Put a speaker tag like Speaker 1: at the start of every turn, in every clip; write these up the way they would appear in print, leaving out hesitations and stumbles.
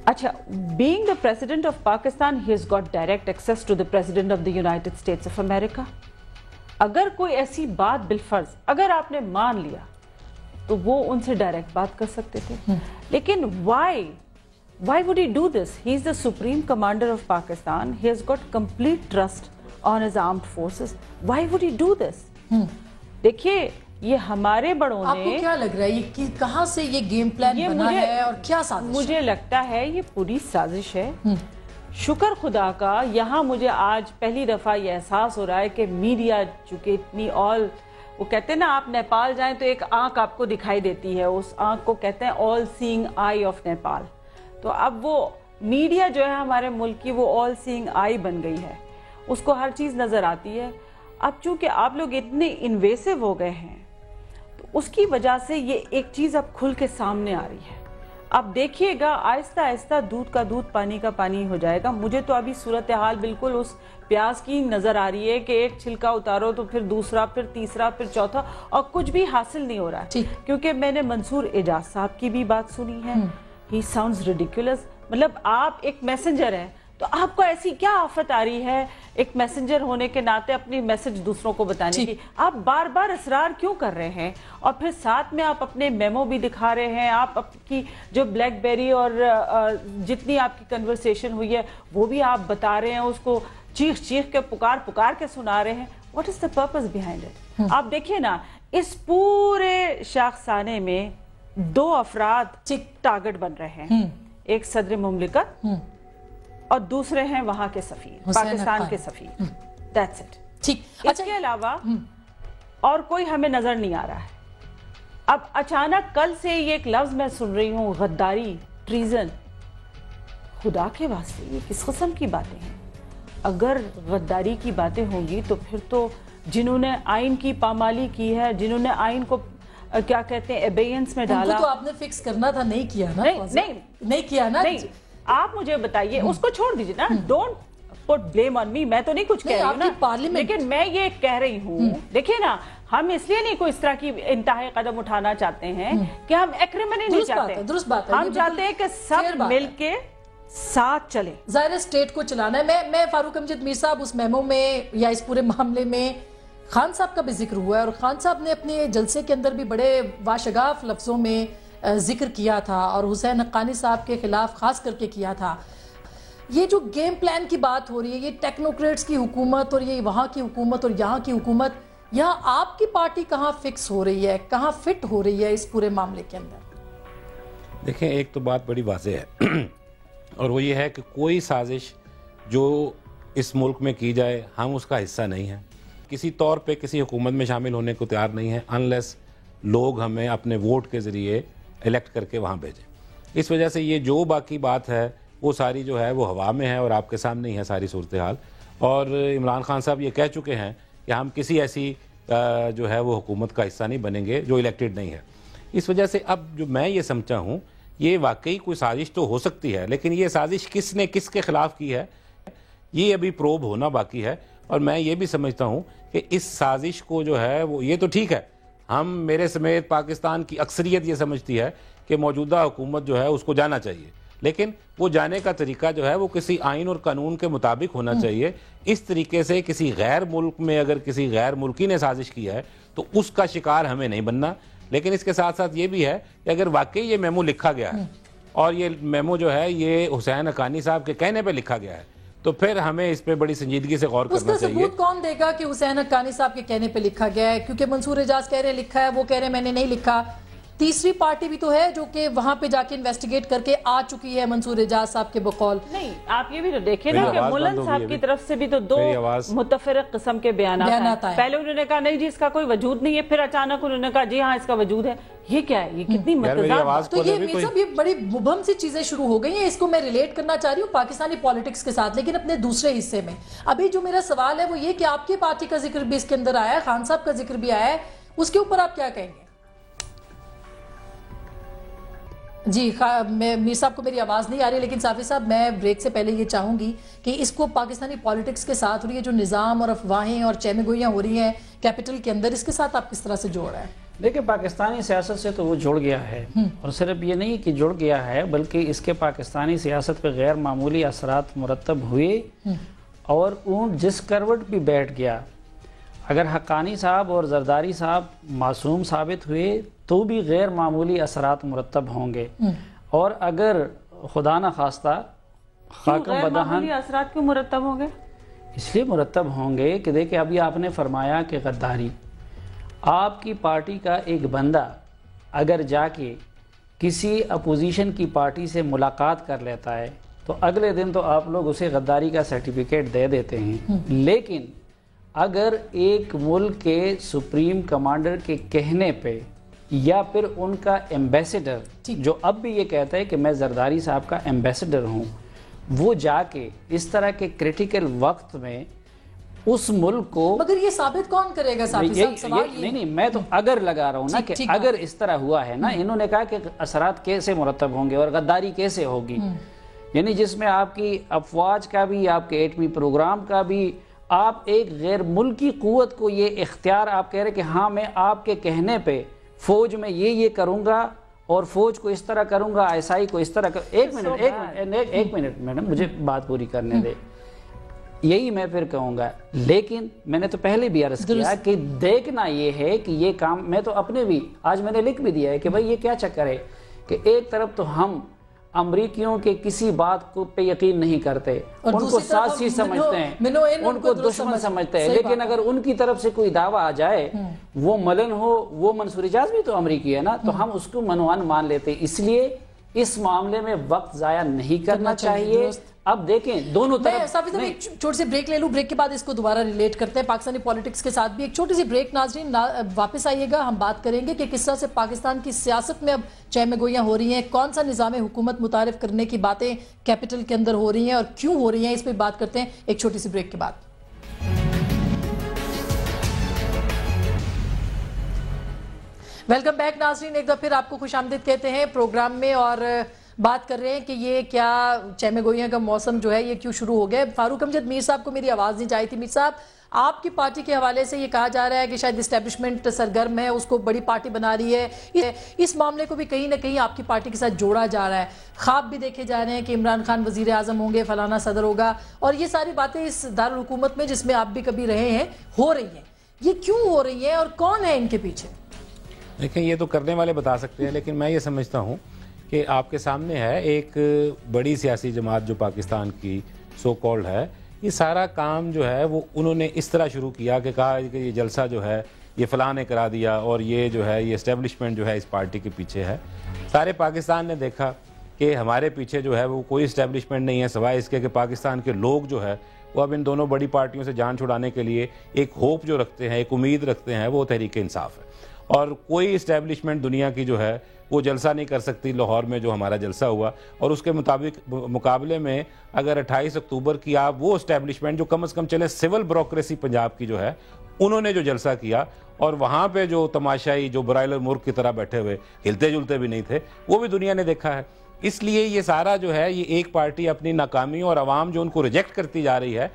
Speaker 1: اچھا, being the president of Pakistan, he has got direct access to the president of the United States of America. اگر کوئی ایسی بات بالفرض اگر آپ نے مان لیا تو وہ ان سے ڈائریکٹ بات کر سکتے تھے, لیکن why would he do this? He is the supreme commander of Pakistan. He has got complete trust on his armed forces. Why would he do this? دیکھیے, یہ ہمارے بڑوں نے,
Speaker 2: آپ کو کیا لگ رہا ہے یہ کہاں سے یہ گیم پلان بنا ہے اور کیا سازش ہے؟
Speaker 1: مجھے لگتا ہے یہ پوری سازش ہے. شکر خدا کا, یہاں مجھے آج پہلی دفعہ یہ احساس ہو رہا ہے کہ میڈیا چونکہ اتنی وہ کہتے ہیں نا, آپ نیپال جائیں تو ایک آنکھ آپ کو دکھائی دیتی ہے, اس آنکھ کو کہتے ہیں آل سینگ آئی آف نیپال. تو اب وہ میڈیا جو ہے ہمارے ملک کی وہ آل سینگ آئی بن گئی ہے, اس کو ہر چیز نظر آتی ہے. اب چونکہ آپ لوگ اتنے انویسو ہو گئے ہیں تو اس کی وجہ سے یہ ایک چیز اب کھل کے سامنے آ رہی ہے. اب دیکھیے گا آہستہ آہستہ دودھ کا دودھ پانی کا پانی ہو جائے گا. مجھے تو ابھی صورتحال بالکل اس پیاز کی نظر آ رہی ہے کہ ایک چھلکا اتارو تو پھر دوسرا, پھر تیسرا, پھر چوتھا, اور کچھ بھی حاصل نہیں ہو رہا ہے. کیونکہ میں نے منصور اعجاز صاحب کی بھی بات سنی ہے. He sounds ridiculous. مطلب آپ ایک میسنجر ہیں تو آپ کو ایسی کیا آفت آ رہی ہے ایک میسنجر ہونے کے ناطے اپنی میسج دوسروں کو بتانے کی؟ آپ بار بار اصرار کیوں کر رہے ہیں؟ اور پھر ساتھ میں آپ اپنے میمو بھی دکھا رہے ہیں, آپ کی جو بلیک بیری اور جتنی آپ کی کنورسیشن ہوئی ہے وہ بھی آپ بتا رہے ہیں, اس کو چیخ چیخ کے پکار کے سنا رہے ہیں. What is the purpose behind it? آپ دیکھیے نا, اس پورے شاخسانے میں 2 افراد ٹارگٹ بن رہے ہیں, ایک صدر مملکت اور دوسرے ہیں وہاں کے سفیر, پاکستان کے سفیر. That's it. اس کے علاوہ اور کوئی ہمیں نظر نہیں آ رہا ہے. اب اچانک کل سے یہ ایک لفظ میں سن رہی ہوں, غداری, ٹریزن. خدا کے واسطے یہ کس قسم کی باتیں ہیں؟ اگر غداری کی باتیں ہوں گی تو پھر تو جنہوں نے آئین کی پامالی کی ہے, جنہوں نے آئین کو کیا کہتے ہیں ایبینس میں ڈالا,
Speaker 2: تو آپ نے فکس کرنا تھا, نہیں کیا نا. نہیں کیا نا.
Speaker 1: آپ مجھے بتائیے, اس کو چھوڑ دیجئے نا, ڈونٹ پٹ بلیم آن می. میں تو نہیں کچھ کہہ رہی ہوں نا, لیکن میں یہ کہہ رہی ہوں, دیکھیں نا, ہم اس لیے نہیں کوئی اس طرح کی انتہائی قدم اٹھانا چاہتے ہیں کہ ہم ایکریمنی نہیں چاہتے.
Speaker 2: درست بات ہے.
Speaker 1: ہم چاہتے ہیں کہ سب مل کے ساتھ چلیں.
Speaker 2: ظاہر اسٹیٹ کو چلانا ہے. میں فاروق امجد میر صاحب, اس میمو میں یا اس پورے معاملے میں خان صاحب کا بھی ذکر ہوا ہے, اور خان صاحب نے اپنے جلسے کے اندر بھی بڑے واشگاف لفظوں میں ذکر کیا تھا, اور حسین حقانی صاحب کے خلاف خاص کر کے کیا تھا. یہ جو گیم پلان کی بات ہو رہی ہے, یہ ٹیکنوکریٹس کی حکومت اور یہ وہاں کی حکومت اور یہاں کی حکومت, یہاں آپ کی پارٹی کہاں فکس ہو رہی ہے, کہاں فٹ ہو رہی ہے اس پورے معاملے کے اندر؟
Speaker 3: دیکھیں, ایک تو بات بڑی واضح ہے اور وہ یہ ہے کہ کوئی سازش جو اس ملک میں کی جائے ہم اس کا حصہ نہیں ہیں, کسی طور پہ کسی حکومت میں شامل ہونے کو تیار نہیں ہیں انلیس لوگ ہمیں اپنے ووٹ کے ذریعے الیکٹ کر کے وہاں بھیجیں. اس وجہ سے یہ جو باقی بات ہے وہ ساری جو ہے وہ ہوا میں ہے اور آپ کے سامنے ہی ہے ساری صورتحال. اور عمران خان صاحب یہ کہہ چکے ہیں کہ ہم کسی ایسی جو ہے وہ حکومت کا حصہ نہیں بنیں گے جو الیکٹڈ نہیں ہے. اس وجہ سے اب جو میں یہ سمجھتا ہوں, یہ واقعی کوئی سازش تو ہو سکتی ہے, لیکن یہ سازش کس نے کس کے خلاف کی ہے یہ ابھی پروب ہونا باقی ہے. اور میں یہ بھی سمجھتا ہوں کہ اس سازش کو جو ہے وہ, یہ تو ٹھیک ہے, ہم میرے سمیت پاکستان کی اکثریت یہ سمجھتی ہے کہ موجودہ حکومت جو ہے اس کو جانا چاہیے, لیکن وہ جانے کا طریقہ جو ہے وہ کسی آئین اور قانون کے مطابق ہونا چاہیے. اس طریقے سے کسی غیر ملک میں اگر کسی غیر ملکی نے سازش کی ہے تو اس کا شکار ہمیں نہیں بننا. لیکن اس کے ساتھ ساتھ یہ بھی ہے کہ اگر واقعی یہ میمو لکھا گیا ہے اور یہ میمو جو ہے یہ حسین حقانی صاحب کے کہنے پہ لکھا گیا ہے تو پھر ہمیں اس پہ بڑی سنجیدگی سے غور کرنا چاہیے.
Speaker 2: اس کا ثبوت کون دے گا کہ حسین حقانی صاحب کے کہنے پہ لکھا گیا ہے؟ کیونکہ منصور اعجاز کہہ رہے لکھا ہے, وہ کہہ رہے میں نے نہیں لکھا. تیسری پارٹی بھی تو ہے جو کہ وہاں پہ جا کے انویسٹیگیٹ کر کے آ چکی ہے منصور اعجاز صاحب کے بقول.
Speaker 1: نہیں, آپ یہ بھی تو دیکھیں نا کہ ملن صاحب کی طرف سے بھی تو 2 متفرق قسم کے بیانات ہیں. پہلے انہوں نے کہا نہیں جی اس کا کوئی وجود نہیں ہے, پھر اچانک انہوں نے کہا جی ہاں اس کا وجود ہے. یہ کیا ہے, یہ کتنی متضاد.
Speaker 2: تو یہ میر صاحب یہ بڑی مبہم سی چیزیں شروع ہو گئی ہیں. اس کو میں ریلیٹ کرنا چاہ رہی ہوں پاکستانی پالیٹکس کے ساتھ, لیکن اپنے دوسرے حصے میں. ابھی جو میرا سوال ہے وہ یہ کہ آپ کی پارٹی کا ذکر بھی اس کے اندر آیا ہے, خان صاحب کا ذکر بھی آیا ہے, اس کے اوپر آپ کیا کہیں گے؟ جی میر صاحب کو میری آواز نہیں آ رہی, لیکن صافی صاحب میں بریک سے پہلے یہ چاہوں گی کہ اس کو پاکستانی پالیٹکس کے ساتھ اور یہ جو نظام اور افواہیں اور چہمے گوئیاں ہو رہی ہیں کیپٹل کے اندر, اس کے ساتھ آپ کس طرح سے جوڑ رہے ہیں؟
Speaker 4: دیکھیں پاکستانی سیاست سے تو وہ جڑ گیا ہے، اور صرف یہ نہیں کہ جڑ گیا ہے بلکہ اس کے پاکستانی سیاست پہ غیر معمولی اثرات مرتب ہوئے، اور اون جس کروٹ بھی بیٹھ گیا، اگر حقانی صاحب اور زرداری صاحب معصوم ثابت ہوئے تو بھی غیر معمولی اثرات مرتب ہوں گے، اور اگر خدا نہ خواستہ خاکم
Speaker 1: غیر
Speaker 4: بدہن
Speaker 1: معمولی اثرات کیوں مرتب ہوں گے؟
Speaker 4: اس لیے مرتب ہوں گے کہ دیکھیں ابھی آپ نے فرمایا کہ غداری، آپ کی پارٹی کا ایک بندہ اگر جا کے کسی اپوزیشن کی پارٹی سے ملاقات کر لیتا ہے تو اگلے دن تو آپ لوگ اسے غداری کا سرٹیفکیٹ دے دیتے ہیں، لیکن اگر ایک ملک کے سپریم کمانڈر کے کہنے پہ یا پھر ان کا ایمبیسڈر جو اب بھی یہ کہتا ہے کہ میں زرداری صاحب کا ایمبیسڈر ہوں، وہ جا کے اس طرح کے کریٹیکل وقت میں اس ملک کو،
Speaker 2: مگر یہ ثابت کون کرے گا صاحب؟
Speaker 4: نہیں میں تو اگر لگا رہا ہوں نا کہ اگر اس طرح ہوا ہے نا، انہوں نے کہا کہ اثرات کیسے مرتب ہوں گے اور غداری کیسے ہوگی، یعنی جس میں آپ کی افواج کا بھی، آپ کے ایٹمی پروگرام کا بھی، آپ ایک غیر ملکی قوت کو یہ اختیار آپ کہہ رہے کہ ہاں میں آپ کے کہنے پہ فوج میں یہ کروں گا اور فوج کو اس طرح کروں گا، ISI کو اس طرح ایک منٹ میڈم مجھے بات پوری کرنے دے، یہی میں پھر کہوں گا، لیکن میں نے تو پہلے بھی عرض کیا کہ دیکھنا یہ ہے کہ یہ کام، میں تو اپنے بھی آج میں نے لکھ بھی دیا ہے کہ بھائی یہ کیا چکر ہے کہ ایک طرف تو ہم امریکیوں کے کسی بات کو پہ یقین نہیں کرتے، ان کو سازشی سمجھتے ہیں، ان کو دشمن سمجھتے ہیں، لیکن اگر ان کی طرف سے کوئی دعویٰ آ جائے، وہ ملن ہو، وہ منصور اجاز بھی تو امریکی ہے نا، تو ہم اس کو منوان مان لیتے، اس لیے اس معاملے میں وقت ضائع نہیں کرنا چاہیے۔ اب دیکھیں دونوں طرف،
Speaker 2: میں ایک چھوٹی سی بریک لے لوں، بریک کے بعد اس کو دوبارہ ریلیٹ کرتے ہیں پاکستانی پولیٹکس کے ساتھ بھی، ایک چھوٹی سی بریک۔ ناظرین واپس آئیے گا، ہم بات کریں گے کہ کس طرح سے پاکستان کی سیاست میں اب چہمہ گوئیاں ہو رہی ہیں، کون سا نظام حکومت متعارف کرنے کی باتیں کیپٹل کے اندر ہو رہی ہیں اور کیوں ہو رہی ہیں، اس پہ بات کرتے ہیں ایک چھوٹی سی بریک کے بعد۔ ویلکم بیک ناظرین، ایک دفعہ پھر آپ کو خوش آمدید کہتے ہیں پروگرام میں، اور بات کر رہے ہیں کہ یہ کیا چہمہ گوئیاں کا موسم جو ہے یہ کیوں شروع ہو گیا۔ فاروق امجد میر صاحب کو میری آواز نہیں جائی تھی۔ میر صاحب، آپ کی پارٹی کے حوالے سے یہ کہا جا رہا ہے کہ شاید اسٹیبلشمنٹ سرگرم ہے، اس کو بڑی پارٹی بنا رہی ہے، اس معاملے کو بھی کہیں نہ کہیں آپ کی پارٹی کے ساتھ جوڑا جا رہا ہے، خواب بھی دیکھے جا رہے ہیں کہ عمران خان وزیر اعظم ہوں گے، فلانا صدر ہوگا، اور یہ ساری باتیں اس دارالحکومت میں جس میں آپ بھی کبھی رہے ہیں ہو رہی ہیں، یہ کیوں ہو رہی ہیں اور کون ہے ان کے پیچھے؟
Speaker 3: دیکھیں یہ تو کرنے والے بتا سکتے ہیں، لیکن میں یہ سمجھتا ہوں کہ آپ کے سامنے ہے ایک بڑی سیاسی جماعت جو پاکستان کی سو کالڈ ہے، یہ سارا کام جو ہے وہ انہوں نے اس طرح شروع کیا کہ کہا کہ یہ جلسہ جو ہے یہ فلاں نے کرا دیا اور یہ جو ہے یہ اسٹیبلشمنٹ جو ہے اس پارٹی کے پیچھے ہے۔ سارے پاکستان نے دیکھا کہ ہمارے پیچھے جو ہے وہ کوئی اسٹیبلشمنٹ نہیں ہے، سوائے اس کے کہ پاکستان کے لوگ جو ہے وہ اب ان دونوں بڑی پارٹیوں سے جان چھڑانے کے لیے ایک ہوپ جو رکھتے ہیں، ایک امید رکھتے ہیں، وہ تحریک انصاف ہے، اور کوئی اسٹیبلشمنٹ دنیا کی جو ہے وہ جلسہ نہیں کر سکتی لاہور میں جو ہمارا جلسہ ہوا، اور اس کے مقابلے میں اگر 28 اکتوبر کی آپ وہ اسٹیبلشمنٹ جو کم از کم چلے سول بیوروکریسی پنجاب کی جو ہے انہوں نے جو جلسہ کیا، اور وہاں پہ جو تماشائی جو برائلر مرغ کی طرح بیٹھے ہوئے ہلتے جلتے بھی نہیں تھے، وہ بھی دنیا نے دیکھا ہے۔ اس لیے یہ سارا جو ہے یہ ایک پارٹی اپنی ناکامی اور عوام جو ان کو ریجیکٹ کرتی جا رہی ہے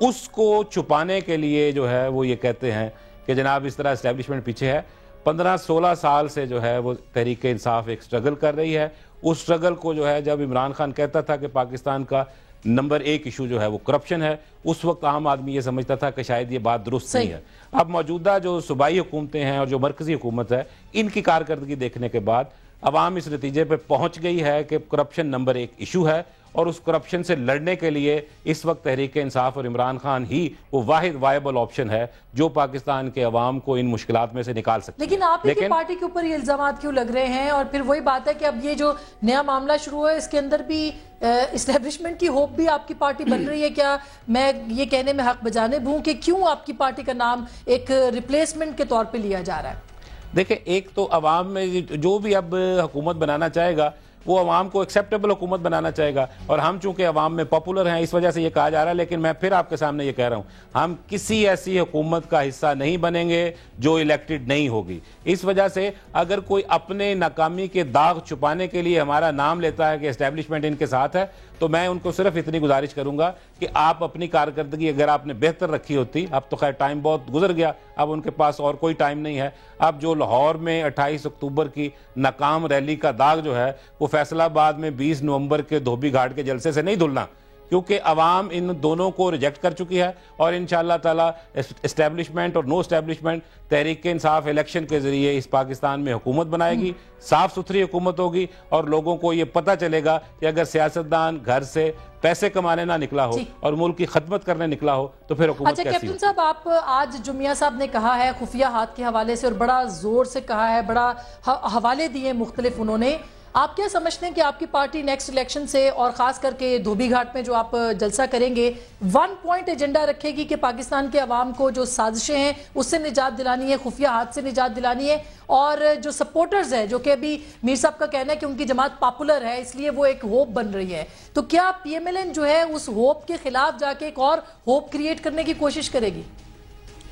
Speaker 3: اس کو چھپانے کے لیے جو ہے وہ یہ کہتے ہیں کہ جناب اس طرح اسٹیبلشمنٹ پیچھے ہے۔ 15-16 سال سے جو ہے وہ تحریک انصاف ایک سٹرگل کر رہی ہے، اس سٹرگل کو جو ہے جب عمران خان کہتا تھا کہ پاکستان کا نمبر 1 ایشو جو ہے وہ کرپشن ہے، اس وقت عام آدمی یہ سمجھتا تھا کہ شاید یہ بات درست نہیں ہے۔ اب موجودہ جو صوبائی حکومتیں ہیں اور جو مرکزی حکومت ہے، ان کی کارکردگی دیکھنے کے بعد عوام اس نتیجے پہ پہنچ گئی ہے کہ کرپشن نمبر 1 ایشو ہے، اور اس کرپشن سے لڑنے کے لیے اس وقت تحریک انصاف اور عمران خان ہی وہ واحد وائبل آپشن ہے جو پاکستان کے عوام کو ان مشکلات میں سے نکال سکتے ہیں۔
Speaker 2: لیکن آپ کی پارٹی کے اوپر یہ الزامات کیوں لگ رہے ہیں؟ اور پھر وہی بات ہے کہ اب یہ جو نیا معاملہ شروع ہے اس کے اندر بھی اسٹیبلشمنٹ کی ہوپ بھی آپ کی پارٹی بن رہی ہے کیا؟ میں یہ کہنے میں حق بجانب ہوں کہ کیوں آپ کی پارٹی کا نام ایک ریپلیسمنٹ کے طور پہ لیا جا رہا ہے؟
Speaker 3: دیکھیں ایک تو عوام میں جو بھی اب حکومت بنانا چاہے گا وہ عوام کو ایکسیپٹیبل حکومت بنانا چاہے گا، اور ہم چونکہ عوام میں پاپولر ہیں اس وجہ سے یہ کہا جا رہا ہے، لیکن میں پھر آپ کے سامنے یہ کہہ رہا ہوں ہم کسی ایسی حکومت کا حصہ نہیں بنیں گے جو الیکٹڈ نہیں ہوگی۔ اس وجہ سے اگر کوئی اپنے ناکامی کے داغ چھپانے کے لیے ہمارا نام لیتا ہے کہ اسٹیبلشمنٹ ان کے ساتھ ہے، تو میں ان کو صرف اتنی گزارش کروں گا کہ آپ اپنی کارکردگی اگر آپ نے بہتر رکھی ہوتی، اب تو خیر ٹائم بہت گزر گیا، اب ان کے پاس اور کوئی ٹائم نہیں ہے. اب جو لاہور میں 28 اکتوبر کی ناکام ریلی کا داغ جو ہے وہ فیصل آباد میں 20 نومبر کے دھوبی گھاٹ کے جلسے سے نہیں دھلنا, کیونکہ عوام ان دونوں کو ریجیکٹ کر چکی ہے. اور انشاءاللہ تعالی اسٹیبلشمنٹ اور نو اسٹیبلشمنٹ تحریک انصاف الیکشن کے ذریعے اس پاکستان میں حکومت بنائے گی, صاف ستھری حکومت ہوگی, اور لوگوں کو یہ پتہ چلے گا کہ اگر سیاستدان گھر سے پیسے کمانے نہ نکلا ہو اور ملک کی خدمت کرنے نکلا ہو تو پھر حکومت کیسی ہو.
Speaker 2: کیپٹن صاحب, آپ آج جو میاں صاحب نے کہا ہے خفیہ ہاتھ کے حوالے سے, اور بڑا زور سے کہا ہے, بڑا حوالے دیے مختلف انہوں نے, آپ کیا سمجھتے ہیں کہ آپ کی پارٹی نیکسٹ الیکشن سے, اور خاص کر کے دھوبی گھاٹ میں جو آپ جلسہ کریں گے, 1 پوائنٹ ایجنڈا رکھے گی کہ پاکستان کے عوام کو جو سازشیں ہیں اس سے نجات دلانی ہے, خفیہ ہاتھ سے نجات دلانی ہے, اور جو سپورٹرز ہیں جو کہ ابھی میر صاحب کا کہنا ہے کہ ان کی جماعت پاپولر ہے اس لیے وہ ایک ہوپ بن رہی ہے, تو کیا پی ایم ایل این جو ہے اس ہوپ کے خلاف جا کے ایک اور ہوپ کریٹ کرنے کی کوشش کرے گی؟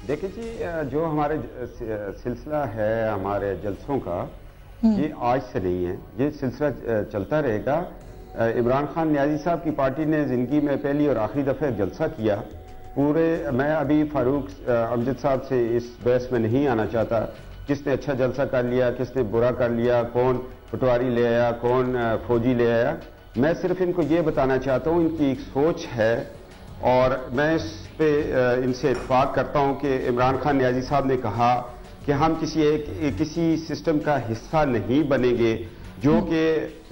Speaker 5: دیکھیں جی, جو ہمارے سلسلہ ہے ہمارے جلسوں کا, یہ آج سے نہیں ہے, یہ سلسلہ چلتا رہے گا. عمران خان نیازی صاحب کی پارٹی نے زندگی میں پہلی اور آخری دفعہ جلسہ کیا پورے. میں ابھی فاروق امجد صاحب سے اس بحث میں نہیں آنا چاہتا کس نے اچھا جلسہ کر لیا, کس نے برا کر لیا, کون پٹواری لے آیا, کون فوجی لے آیا. میں صرف ان کو یہ بتانا چاہتا ہوں ان کی ایک سوچ ہے, اور میں اس پہ ان سے اتفاق کرتا ہوں کہ عمران خان نیازی صاحب نے کہا کہ ہم کسی سسٹم کا حصہ نہیں بنیں گے جو کہ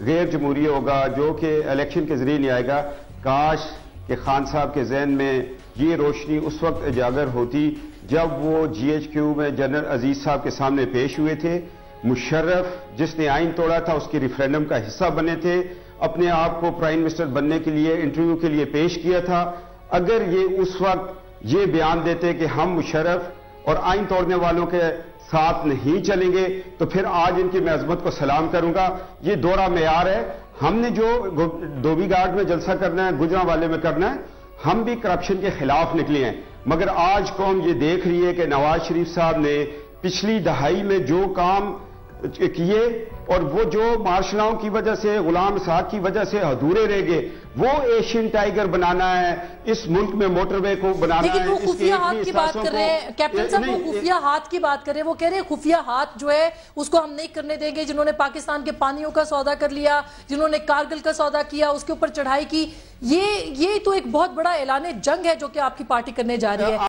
Speaker 5: غیر جمہوری ہوگا, جو کہ الیکشن کے ذریعے نہیں آئے گا. کاش کہ خان صاحب کے ذہن میں یہ روشنی اس وقت اجاگر ہوتی جب وہ جی ایچ کیو میں جنرل عزیز صاحب کے سامنے پیش ہوئے تھے. مشرف جس نے آئین توڑا تھا اس کی ریفرینڈم کا حصہ بنے تھے, اپنے آپ کو پرائم منسٹر بننے کے لیے انٹرویو کے لیے پیش کیا تھا. اگر یہ اس وقت یہ بیان دیتے کہ ہم مشرف اور آئین توڑنے والوں کے ساتھ نہیں چلیں گے تو پھر آج ان کی میں عظمت کو سلام کروں گا. یہ دورہ معیار ہے. ہم نے جو دھوبی گھاٹ میں جلسہ کرنا ہے, گجرانوالے میں کرنا ہے, ہم بھی کرپشن کے خلاف نکلے ہیں. مگر آج قوم یہ دیکھ رہی ہے کہ نواز شریف صاحب نے پچھلی دہائی میں جو کام کیے اور وہ جو مارشلاؤں کی وجہ سے, غلام اسحاق کی وجہ سے ادھورے رہ گئے, وہ ایشین ٹائیگر بنانا ہے, اس ملک میں موٹر وے کو بنانا ہے.
Speaker 2: لیکن وہ خفیہ ہاتھ کی بات کر رہے ہیں کیپٹن صاحب, وہ خفیہ ہاتھ کی بات کر رہے ہیں. وہ کہہ رہے ہیں خفیہ ہاتھ جو ہے اس کو ہم نہیں کرنے دیں گے. جنہوں نے پاکستان کے پانیوں کا سودا کر لیا, جنہوں نے کارگل کا سودا کیا, اس کے اوپر چڑھائی کی, یہ تو ایک بہت بڑا اعلان جنگ ہے جو کہ آپ کی پارٹی کرنے جا رہی ہے.